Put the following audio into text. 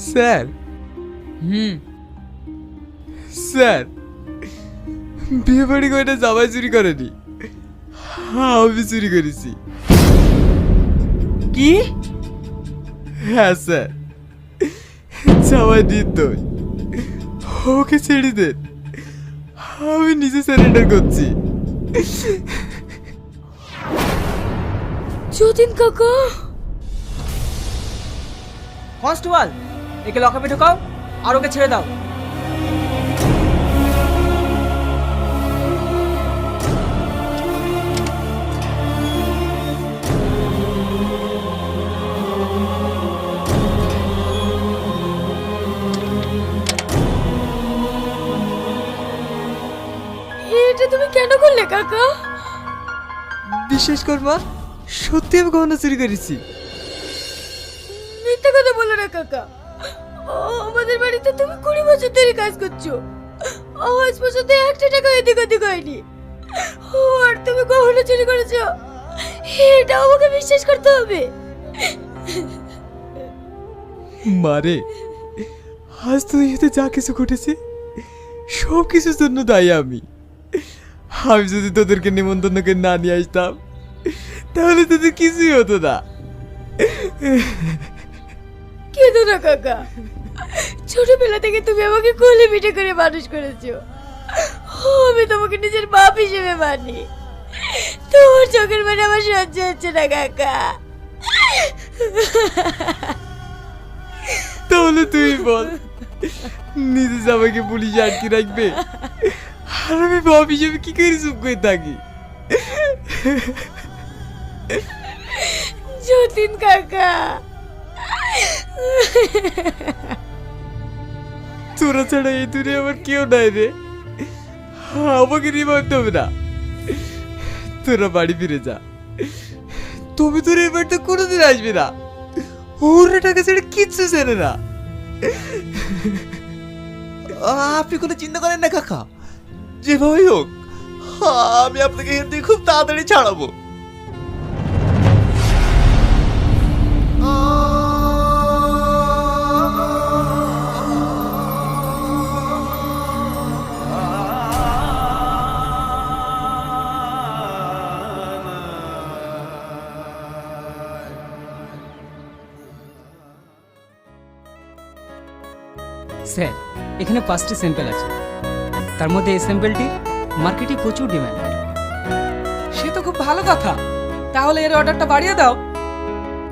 Sir sir বিয়ে বাড়ি করে জামাই চুরি করেনি, আমি চুরি করেছি। কি? হ্যাঁ স্যার, জামাই নির্দোষ, ওকে ছেড়ে দেন, আমি নিজে সারেন্ডার করছি। যতীন কাকা, কনস্টেবল, একে লকআপে ঢোকাও আর ওকে ছেড়ে দাও। এটা তুমি কেন করলে কাকা? বিশ্বাস কর মা, সত্যি আমি গহনা চুরি করেছি। মিথ্যা কথা বলো না কাকা। আমাদের বাড়িতে তুমি 20 বছর ধরে কাজ করছো, আজ পর্যন্ত 1 টাকা এদিক ওদিক হয়নি। আর তুমি গহনা চুরি করেছো, এটা আমাকে বিশ্বাস করতে হবে। মারে, আজ তুই এতে যা কিছু ঘটেছে সব কিছুর জন্য দায়ী আমি। আমি যদি তোদেরকে নিমন্ত্রণ করে না নিয়ে আসতাম তাহলে তোদের কিছুই হতো না। কেঁদো না কাকা, ছোটবেলা থেকে তুমি আমাকে কোলে পিঠে করে মানুষ করেছো, আমি তোমাকে নিজের বাপ হিসেবে মানি। তোমার চোখের মানে আমার সহ্য হচ্ছে না কাকা। তাহলে তুই বল, নিজে জামাইকে পুলিশে আটকে রাখবে আর আমি বাপ হিসেবে কি করে চুপ করে থাকি? যতীন কাকা, তোরা ছাড়া এই দুনিয়া আমার কেউ নাই রে, আমাকে রিমাইন্ড হবে না। তোরা বাড়ি ফিরে যা, তবে তোর এই বাড়িতে কোনোদিন আসবে না। ওরা টাকা ছেড়ে কিচ্ছু জানে না। আপনি কোনো চিন্তা করেন না কাকা, যেভাবেই হোক আমি আপনাকে এখান থেকে খুব তাড়াতাড়ি ছাড়াবো। স্যার, এখানে 5টি স্যাম্পল আছে, তার মধ্যে এই স্যাম্পলটি মার্কেটে প্রচুর ডিমান্ড। সে তো খুব ভালো কথা, তাহলে এর অর্ডারটা বাড়িয়ে দাও।